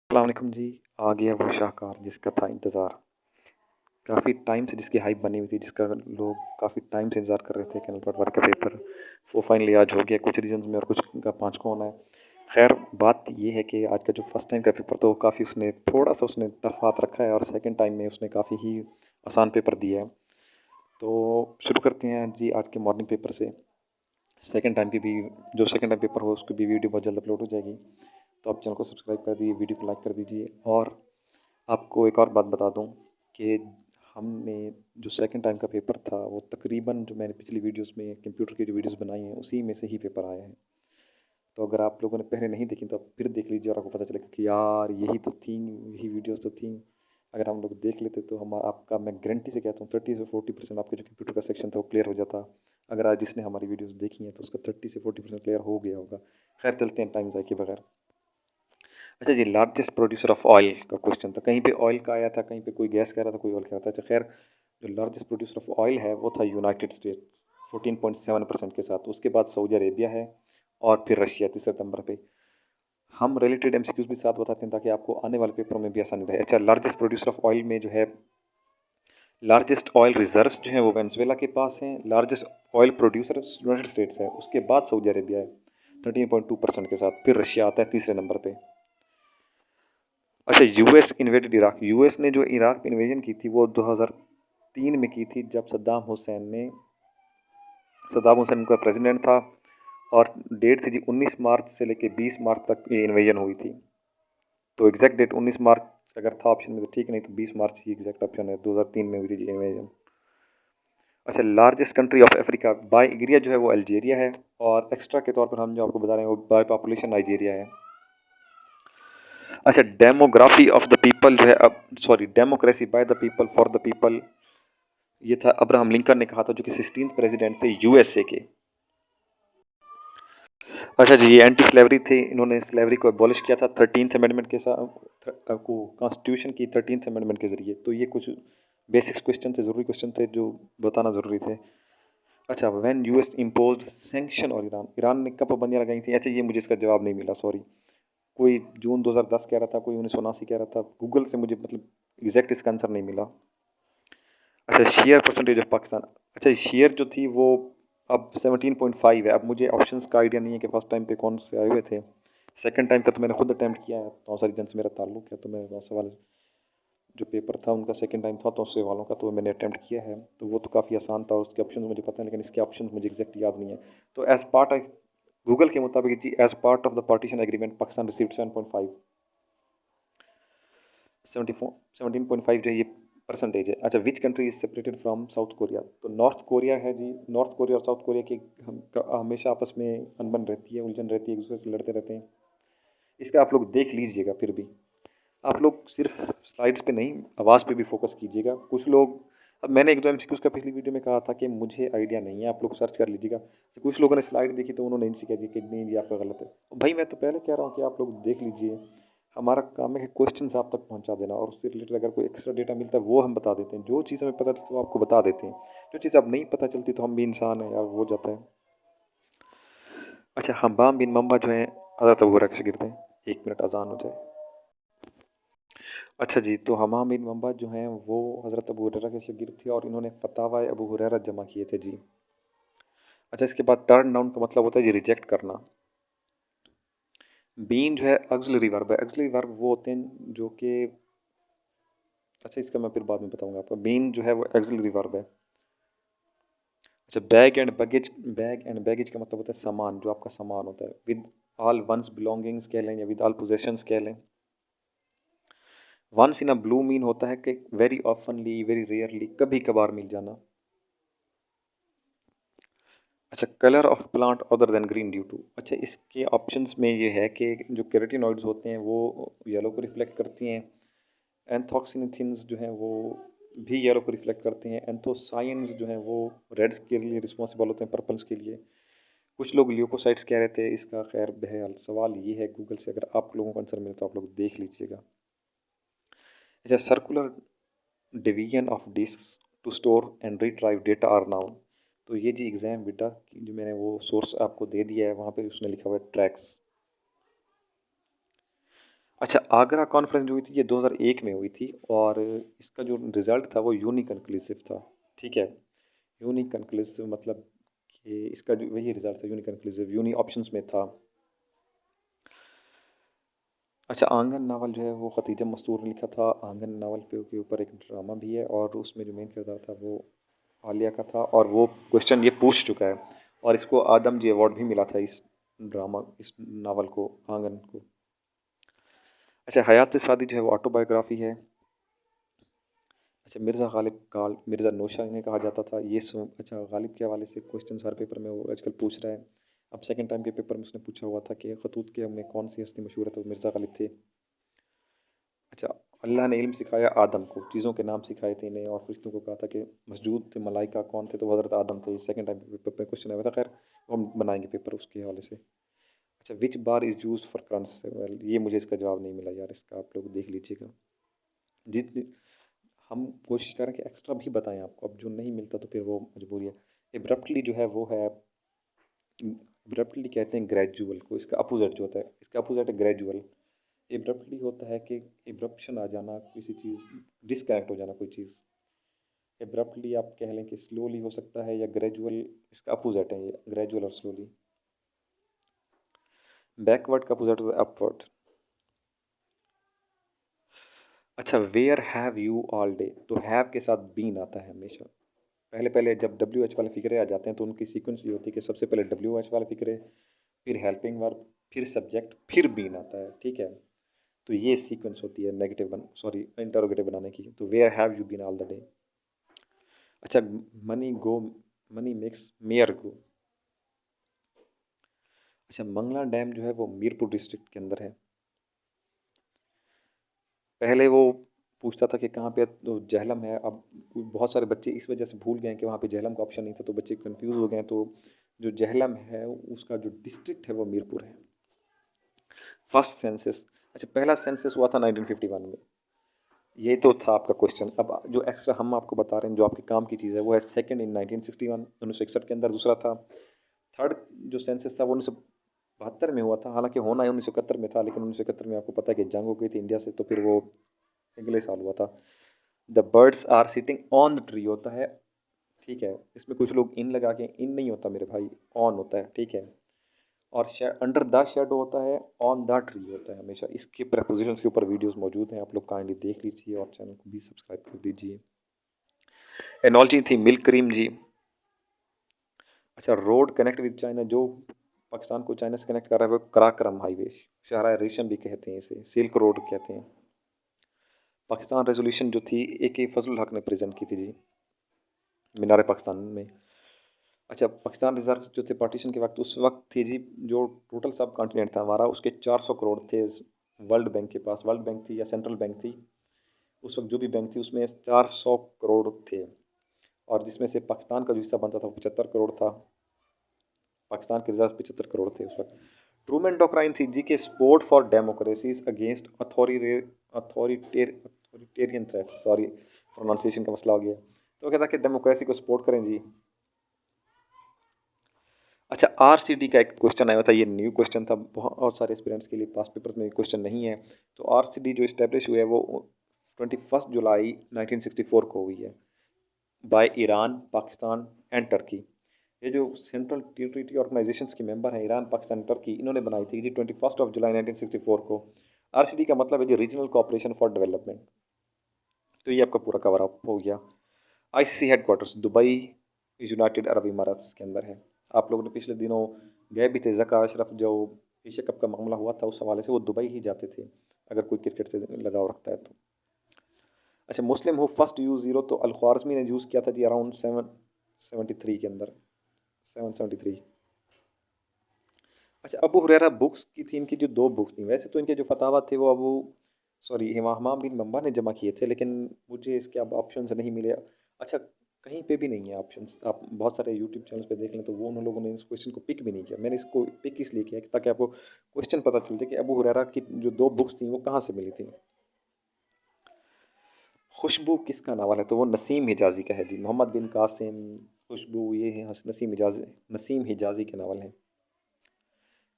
अस्सलाम वालेकुम जी। आ गया वो शाहकार जिसका था इंतज़ार। काफ़ी टाइम से जिसकी हाइप बनी हुई थी, जिसका लोग काफ़ी टाइम से इंतज़ार कर रहे थे कि एनुअल रिपोर्ट का पेपर वो फाइनली आज हो गया। कुछ रीजंस में और कुछ का 5 को होना है। खैर बात ये है कि आज का जो फर्स्ट टाइम का पेपर था वो काफ़ी उसने थोड़ा सा उसने टफ हाथ रखा है और सेकंड टाइम में उसने काफ़ी ही आसान पेपर दिया है। तो शुरू करते हैं जी आज के मॉर्निंग पेपर से। सेकंड टाइम की भी जो सेकंड टाइम पेपर हो उसकी भी वीडियो बहुत जल्द अपलोड हो जाएगी। तो आप चैनल को सब्सक्राइब कर दीजिए, वीडियो को लाइक कर दीजिए। और आपको एक और बात बता दूं कि हमने जो सेकंड टाइम का पेपर था वो तकरीबन जो मैंने पिछली वीडियोस में कंप्यूटर की जो वीडियोस बनाई हैं उसी में से ही पेपर आए हैं। तो अगर आप लोगों ने पहले नहीं देखी तो आप फिर देख लीजिए और आपको पता चलेगा कि यार यही तो थी, यही वीडियोस तो थी। अगर हम लोग देख लेते तो हम आपका मैं गारंटी से कहता हूँ 30 से 40% आपके जो कंप्यूटर का सेक्शन था वो क्लियर हो जाता। अगर आज जिसने हमारी वीडियोस देखी हैं तो उसका 30 से 40% क्लियर हो गया होगा। खैर चलते हैं टाइम ज़ाय के बगैर। अच्छा जी, लार्जेस्ट प्रोड्यूसर ऑफ ऑयल का क्वेश्चन था। कहीं पे ऑयल का आया था, कहीं पे कोई गैस कह रहा था, कोई ऑयल कह रहा था। अच्छा खैर जो लार्जेस्ट प्रोड्यूसर ऑफ ऑयल है वो था यूनाइटेड स्टेट्स 14.7% के साथ। उसके बाद सऊदी अरेबिया है और फिर रशिया तीसरे नंबर पे। हम रिलेटेड एमसीक्यूज भी साथ बताते हैं ताकि आपको आने वाले पेपरों में भी आसानी रहे। अच्छा लार्जेस्ट प्रोड्यूसर ऑफ ऑयल में जो है लार्जेस्ट ऑयल रिजर्व्स जो हैं वो वेनेजुएला के पास हैं। Largest oil producer United states है, उसके बाद सऊदी अरेबिया है 13.2% के साथ। फिर रशिया आता है तीसरे नंबर पे। अच्छा यूएस इन्वेडेड इराक। यूएस ने जो इराक पे इन्वेजन की थी वो 2003 में की थी जब सद्दाम हुसैन उनका प्रेसिडेंट था। और डेट थी जी 19 मार्च से लेके 20 मार्च तक ये इन्वेजन हुई थी। तो एग्जैक्ट डेट 19 मार्च अगर था ऑप्शन में तो ठीक, नहीं तो 20 मार्च ही एग्जैक्ट ऑप्शन है। 2003 में हुई थी जी इन्वेजन। अच्छा largest country of Africa by area जो है वो अल्जीरिया है। और एक्स्ट्रा के तौर पर हम जो आपको बता रहे हैं वो बाय पॉपुलेशन नाइजीरिया है। अच्छा डेमोग्राफी ऑफ द पीपल जो है अब sorry democracy by the people for the people, ये था अब्राहम लिंकन ने कहा था जो कि 16th प्रेसिडेंट थे यूएसए के। अच्छा जी ये एंटी स्लेवरी थे, इन्होंने स्लेवरी को एबॉलिश किया था 13th अमेंडमेंट के साथ को कॉन्स्टिट्यूशन की 13th अमेंडमेंट के जरिए। तो ये कुछ बेसिक्स क्वेश्चन थे, ज़रूरी क्वेश्चन थे जो बताना ज़रूरी थे। अच्छा व्हेन यूएस इम्पोज्ड सैंक्शन और ईरान, ईरान ने कब पाबंदियाँ लगाई थी। अच्छा ये मुझे इसका जवाब नहीं मिला, सॉरी। कोई जून 2010 कह रहा था, कोई 1979 कह रहा था। गूगल से मुझे मतलब एग्जैक्ट इसका आंसर नहीं मिला। अच्छा शेयर परसेंटेज ऑफ पाकिस्तान। अच्छा शेयर जो थी वो अब 17.5 है। अब मुझे ऑप्शंस का आइडिया नहीं है कि फर्स्ट टाइम पे कौन से आए हुए थे। सेकंड टाइम का तो मैंने खुद अटैम्प्ट किया है, तो सारी जन से मेरा ताल्लुक है। तो मैं बहुत सवाल जो पेपर था उनका सेकंड टाइम था तो उससे वालों का तो मैंने अटैम्प्ट किया है। तो वो तो काफ़ी आसान था, उसके ऑप्शन मुझे पता है लेकिन इसके ऑप्शन मुझे एग्जैक्ट याद नहीं है। तो एज पार्ट ऑफ गूगल के मुताबिक जी as part of the partition agreement Pakistan received 7.5 74 17.5 जो ये परसेंटेज है। अच्छा which country is separated from South Korea. तो नॉर्थ कोरिया है जी। नॉर्थ कोरिया और साउथ कोरिया की हमेशा आपस में अनबन रहती है, उलझन रहती है, एक दूसरे से लड़ते रहते हैं। इसका आप लोग देख लीजिएगा। फिर भी आप लोग सिर्फ स्लाइड्स पे नहीं आवाज़ पे भी फोकस कीजिएगा। कुछ लोग अब मैंने एक दो एमसीक्यूज़ का पिछली वीडियो में कहा था कि मुझे आइडिया नहीं है, आप लोग सर्च कर लीजिएगा। तो कुछ लोगों ने स्लाइड देखी तो उन्होंने इनसे कह दिया कि नहीं ये आपका गलत है। भाई मैं तो पहले कह रहा हूँ कि आप लोग देख लीजिए। हमारा काम है कि क्वेश्चन आप तक पहुँचा देना और उससे रिलेटेड अगर कोई एक्स्ट्रा डेटा मिलता है वो हम बता देते हैं। जो चीज़ हमें पता चलती है वो आपको बता देते हैं। जो चीज़ अब नहीं पता चलती तो हम भी इंसान हैं यार, हो जाता है। अच्छा हम्माम बिन मम्मा जो है हज़रत अबू हुरैरा के शागिर्द हैं। 1 मिनट अजान हो जाए। अच्छा जी तो हमाम बिन मम्मा जो हैं वो हज़रत अबू हुरैरा के शागिर्द थे और इन्होंने फतावा अबू हुरैरा जमा किए थे जी। अच्छा इसके बाद टर्न डाउन का मतलब होता है जी रिजेक्ट करना। बीन जो है ऑक्सिलरी वर्ब है। ऑक्सिलरी वर्ब वो होते हैं जो कि अच्छा इसका मैं फिर बाद में बताऊंगा आपको। बीन जो है वो ऑक्सिलरी वर्ब है। अच्छा बैग एंड बैगेज का मतलब होता है सामान, जो आपका सामान होता है। विद ऑल वंस बिलोंगिंग्स कह लें या विद ऑल पोजेशंस कह लें। Once in a blue moon होता है कि वेरी ऑफनली, वेरी रेयरली, कभी कभार मिल जाना। अच्छा colour of plant other than green due to. अच्छा इसके ऑप्शंस में ये है कि जो केराटिनॉइड्स होते हैं वो येलो को रिफ्लेक्ट करती हैं। एंथोक्सिनिथिन्स जो हैं वो भी येलो को रिफ्लेक्ट करते हैं। एंथोसाइंस जो हैं वो रेड्स के लिए रिस्पॉन्सिबल होते हैं, पर्पल्स के लिए। कुछ लोग ल्यूकोसाइट्स कह रहे थे। इसका खैर बहरहाल सवाल ये है गूगल से, अगर आप लोगों को आंसर मिले तो आप लोग देख लीजिएगा। अच्छा circular division of disk to store and retrieve data are known. तो ये जी एग्जाम बेटा जो मैंने वो सोर्स आपको दे दिया है वहाँ पे उसने लिखा हुआ है ट्रैक्स। अच्छा, आगरा कॉन्फ्रेंस जो हुई थी ये 2001 में हुई थी, और इसका जो रिज़ल्ट था वो यूनिकन्क्लूसिव था, ठीक है। यूनिकन्क्लूसिव मतलब कि इसका जो वही रिज़ल्ट था, यूनिकन्क्लूसिव, यूनी ऑप्शंस में था। अच्छा, आंगन नावल जो है वो खतीजा मस्तूर ने लिखा था। आंगन नावल के ऊपर एक ड्रामा भी है, और उसमें जो मेन किरदार था वो आलिया का था, और वो क्वेश्चन ये पूछ चुका है, और इसको आदम जी अवार्ड भी मिला था इस ड्रामा, इस नावल को, आंगन को। अच्छा, हयात सादी जो है वो ऑटोबायोग्राफी है। अच्छा, मिर्ज़ा गालिब काल मिर्ज़ा नौशाह इन्हें कहा जाता था, ये अच्छा, गालिब के हवाले से क्वेश्चन हर पेपर में वो आजकल पूछ रहा है। अब सेकंड टाइम के पेपर में उसने पूछा हुआ था कि खतूत के में कौन सी हस्ती मशहूर है, तो मिर्ज़ा गालिब थे। अच्छा, अल्लाह ने इल्म सिखाया आदम को, चीज़ों के नाम सिखाए थे इन्हें, और फरिश्तों को कहा था कि मसजूद थे मलाइका कौन थे, तो वो हज़रत आदम थे। सेकंड टाइम के पेपर में क्वेश्चन आया था, खैर वो हम बनाएंगे पेपर उसके हवाले से। अच्छा, विच बार इज़ यूज फॉर क्रंच, ये मुझे इसका जवाब नहीं मिला यार, इसका आप लोग देख लीजिएगा। जितनी हम कोशिश करें कि एक्स्ट्रा भी बताएं आपको, अब जो नहीं मिलता तो फिर वो मजबूरी है। एब्रप्टली जो है वो है, एब्रप्टली कहते हैं ग्रेजुअल को, इसका अपोजिट जो होता है, इसका अपोजिट है ग्रेजुअल। एब्रप्टली होता है कि एब्रप्शन आ जाना, किसी चीज़ डिसकनेक्ट हो जाना कोई चीज़। एब्रप्टली आप कह लें कि स्लोली हो सकता है, या ग्रेजुअल इसका अपोजिट है, ये ग्रेजुअल और स्लोली। बैकवर्ड का अपोजिट होता है अपवर्ड। अच्छा, where have you all day, तो हैव के साथ बीन आता है हमेशा। पहले पहले जब डब्ल्यू एच वाले फिक्रे आ जाते हैं तो उनकी सीक्वेंस ये होती है कि सबसे पहले डब्ल्यू एच वाले फिक्रे, फिर हेल्पिंग वर्ब, फिर सब्जेक्ट, फिर बीन आता है, ठीक है। तो ये सीक्वेंस होती है नेगेटिव सॉरी इंटरोगेटिव बनाने की। तो where have you been all the day. अच्छा, money go, money makes mare go. अच्छा, मंगला डैम जो है वो मीरपुर डिस्ट्रिक्ट के अंदर है। पहले वो पूछता था कि कहाँ पे, तो जहलम है। अब बहुत सारे बच्चे इस वजह से भूल गए कि वहाँ पे जहलम का ऑप्शन नहीं था, तो बच्चे कंफ्यूज हो गए। तो जो जहलम है उसका जो डिस्ट्रिक्ट है वो मीरपुर है। फर्स्ट सेंसस, अच्छा पहला सेंसस हुआ था 1951 में। ये तो था आपका क्वेश्चन। अब जो एक्स्ट्रा हम आपको बता रहे हैं जो आपके काम की चीज़ है, वो है सेकंड इन 1961, 1961 के अंदर दूसरा था। थर्ड जो सेंसस था वो 1972 में हुआ था, हालांकि होना है 1971 में था, लेकिन 1971 में आपको पता है कि जंग हो गई थी इंडिया से, तो फिर वो अगले साल हुआ था। The birds are sitting on the tree होता है, ठीक है। इसमें कुछ लोग इन लगा के, इन नहीं होता मेरे भाई, ऑन होता है, ठीक है। और अंडर द शेडो होता है, ऑन द ट्री होता है हमेशा। इसके प्रपोजिशंस के ऊपर वीडियोस मौजूद हैं, आप लोग काइंडली देख लीजिए, और चैनल को भी सब्सक्राइब कर दीजिए। एनोलॉजी थी मिल्क क्रीम जी। अच्छा, रोड कनेक्ट विद चाइना, जो पाकिस्तान को चाइना से कनेक्ट कर रहा है वो कराक्रम हाईवे, शाहरा रेशम भी कहते हैं इसे, सिल्क रोड कहते हैं। पाकिस्तान रेजोल्यूशन जो थी ए के फजलुल हक ने प्रेजेंट की थी जी, मीनार पाकिस्तान में। अच्छा, पाकिस्तान रिजर्व जो थे पार्टीशन के वक्त, उस वक्त थी जी, जो टोटल सब कॉन्टिनेंट था हमारा, उसके 400 करोड़ थे वर्ल्ड बैंक के पास। वर्ल्ड बैंक थी या सेंट्रल बैंक थी, उस वक्त जो भी बैंक थी उसमें 400 करोड़ थे, और जिसमें से पाकिस्तान का जो हिस्सा बनता था वो 75 करोड़ था। पाकिस्तान के रिजर्व 75 करोड़ थे उस वक्त। ट्रूमैन डॉक्ट्राइन थी जी के support for democracies against authoritarian threats, sorry pronunciation का मसला हो गया। तो कहता कि डेमोक्रेसी को सपोर्ट करें जी। अच्छा, आरसीडी का एक क्वेश्चन आया हुआ था, ये न्यू क्वेश्चन था, बहुत सारे एस्पिरेंट्स के लिए पास पेपर्स में क्वेश्चन नहीं है। तो आरसीडी जो इस्टेब्लिश हुई है वो 21 जुलाई 1964 को हुई है, by Iran, Pakistan and Turkey. ये जो सेंट्रल टेरिटरी ऑर्गेनाइजेशंस के मेंबर हैं, ईरान, पाकिस्तान, टर्की, इन्होंने बनाई थी जी 21 जुलाई 1964 को। आरसीडी का मतलब है जी रीजनल कोऑपरेशन फॉर डेवलपमेंट। तो ये आपका पूरा कवर अप हो गया। ICC headquarters Dubai, United Arab इमारात के अंदर है। आप लोगों ने पिछले दिनों गए भी थे, जका अशरफ जो एशिया कप का मामला हुआ था उस हवाले से वो दुबई ही जाते थे, अगर कोई क्रिकेट से लगाव रखता है तो। अच्छा, मुस्लिम हु फर्स्ट यूज़ ज़ीरो, तो अल ख्वारिज़मी ने यूज़ किया था जी अराउंड 773 के अंदर, 773। अच्छा, अबू हुरैरा बुक्स की थी, इनकी जो दो बुक्स थी, वैसे तो इनके जो फतावा थे वो अबू सॉरी हमाम बिन मम्मा ने जमा किए थे, लेकिन मुझे इसके अब ऑप्शन नहीं मिले। अच्छा, कहीं पे भी नहीं है ऑप्शंस, आप बहुत सारे यूट्यूब चैनल्स पे देख लें तो वो उन लोगों ने इस क्वेश्चन को पिक भी नहीं किया। मैंने इसको पिक इसलिए किया कि ताकि आपको क्वेश्चन पता चल जाए कि अबू हुरैरा की जो दो बुक्स थी वो कहाँ से मिली थी। खुशबू किसका नावल है, तो वो नसीम हिजाजी का है जी, मोहम्मद बिन कासिम, खुशबू, ये है नसीम हिजाजी, नसीम हिजाजी के नावल हैं।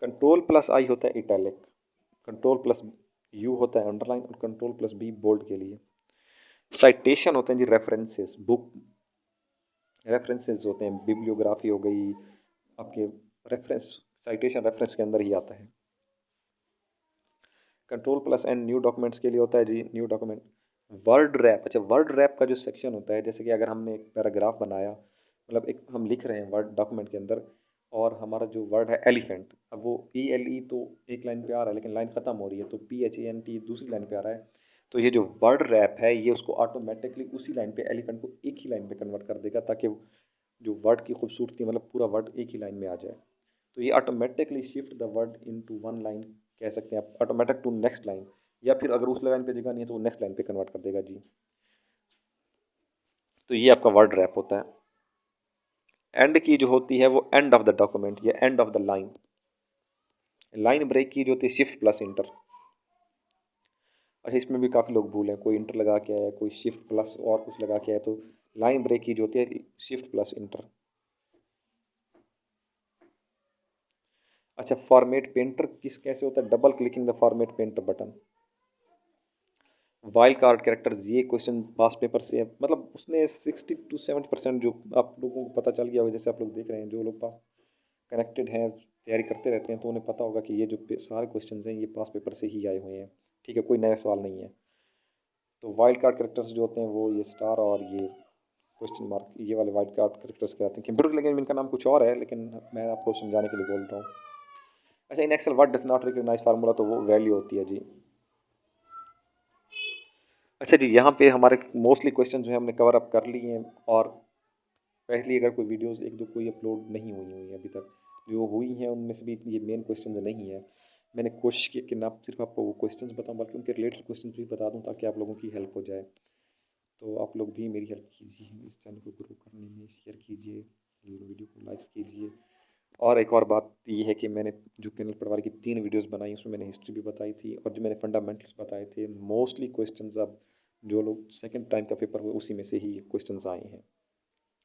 कंट्रोल प्लस आई होता है इटैलिक, कंट्रोल प्लस यू होता है अंडरलाइन और कंट्रोल प्लस बी बोल्ड के लिए। साइटेशन होते हैं जी रेफरेंसेस, बुक रेफरेंसेस होते हैं, बिब्लियोग्राफी हो गई आपके, रेफरेंस साइटेशन रेफरेंस के अंदर ही आता है। Control plus and new documents के लिए होता है जी न्यू डॉक्यूमेंट। वर्ड रैप, अच्छा वर्ड रैप का जो सेक्शन होता है, जैसे कि अगर हमने एक पैराग्राफ बनाया, मतलब एक हम लिख रहे हैं वर्ड डॉक्यूमेंट के अंदर, और हमारा जो वर्ड है एलिफेंट, अब वो ELE तो एक लाइन पे आ रहा है लेकिन लाइन ख़त्म हो रही है, तो PHANT दूसरी लाइन पे आ रहा है, तो ये जो वर्ड रैप है ये उसको ऑटोमेटिकली उसी लाइन पे एलिफेंट को एक ही लाइन पे कन्वर्ट कर देगा, ताकि जो वर्ड की खूबसूरती मतलब पूरा वर्ड एक ही लाइन में आ जाए। तो ये automatically shift the word into one line कह सकते हैं आप, ऑटोमेटिक टू नेक्स्ट लाइन, या फिर अगर उस लाइन पे जगह नहीं है तो वो नेक्स्ट लाइन पे कन्वर्ट कर देगा जी। तो ये आपका वर्ड रैप होता है। एंड की जो होती है वो एंड ऑफ द डॉक्यूमेंट या end of the line. Line break की जो होती है शिफ्ट प्लस इंटर। अच्छा इसमें भी काफ़ी लोग भूल हैं, कोई इंटर लगा के आया, कोई शिफ्ट प्लस और कुछ लगा के आया, तो लाइन ब्रेक की जो होती है शिफ्ट प्लस इंटर। अच्छा फॉर्मेट पेंटर किस कैसे होता है, double clicking the format painter button. Wild card characters, ये क्वेश्चन पास पेपर से है, मतलब उसने 60 to 70% जो आप लोगों को पता चल गया होगा, जैसे आप लोग देख रहे हैं जो लोग पास कनेक्टेड हैं तैयारी करते रहते हैं, तो उन्हें पता होगा कि ये जो सारे क्वेश्चन हैं ये पास पेपर से ही आए हुए हैं, ठीक है, कोई नया सवाल नहीं है। तो वाइल्ड कार्ड कैरेक्टर्स जो होते हैं वो ये स्टार और ये क्वेश्चन मार्क, ये वाले वाइल्ड कार्ड कैरेक्टर्स कहते हैं। कंप्यूटर लैंग्वेज में इनका नाम कुछ और है, लेकिन मैं आपको समझाने के लिए बोल रहा हूँ। अच्छा in Excel word does not recognise formula, तो वो वैल्यू होती है जी। अच्छा जी यहाँ पे हमारे मोस्टली क्वेश्चन जो है हमने कवर अप कर लिए हैं, और पहली अगर कोई वीडियोस एक दो कोई अपलोड नहीं हुई है अभी तक, जो हुई हैं उनमें से भी ये मेन क्वेश्चन नहीं है। मैंने कोशिश की कि ना सिर्फ आपको वो क्वेश्चंस बताऊं बल्कि उनके रिलेटेड क्वेश्चंस भी बता दूं, ताकि आप लोगों की हेल्प हो जाए। तो आप लोग भी मेरी हेल्प कीजिए, इस चैनल को ग्रो करने में शेयर कीजिए, वीडियो को लाइक्स कीजिए। और एक और बात ये है कि मैंने जो कैनल पटवारी की 3 वीडियोस बनाई उसमें मैंने हिस्ट्री भी बताई थी, और जो मैंने फंडामेंटल्स बताए थे, मोस्टली क्वेश्चंस अब जो लोग सेकंड टाइम का पेपर हुआ उसी में से ही क्वेश्चंस आए हैं।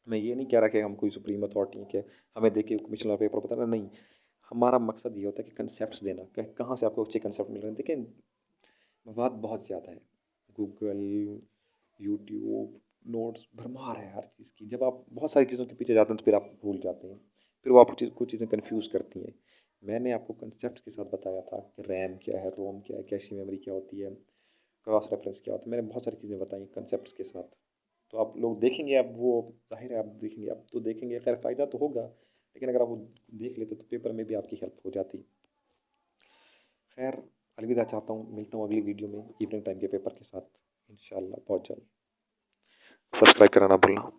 मैं ये नहीं कह रहा कि हम कोई सुप्रीम अथॉरिटी हैं कि हमें देखिए कमीशन वाला पेपर बताना, नहीं। हमारा मकसद ये होता है कि कंसेप्ट देना, कहाँ से आपको अच्छे कंसेप्ट मिल रहे हैं। देखें बात बहुत ज़्यादा है, गूगल, यूट्यूब, नोट्स भरमार है हर चीज़ की। जब आप बहुत सारी चीज़ों के पीछे जाते हैं तो फिर आप भूल जाते हैं, फिर वो आपको कुछ चीज़ें कन्फ्यूज़ करती हैं। मैंने आपको कंसेप्ट के साथ बताया था कि रैम क्या है, रोम क्या है, कैशी मेमोरी क्या होती है, क्रॉस रेफरेंस क्या होता है, मैंने बहुत सारी चीज़ें बताई कंसेप्ट के साथ। तो आप लोग देखेंगे, अब वो जाहिर है आप देखेंगे, अब तो देखेंगे, खैर फ़ायदा तो होगा, लेकिन अगर आप वो देख लेते तो पेपर में भी आपकी हेल्प हो जाती। खैर अलविदा चाहता हूँ, मिलता हूँ अगली वीडियो में इवनिंग टाइम के पेपर के साथ इंशाल्लाह बहुत जल्द। सब्सक्राइब करना ना भूलना।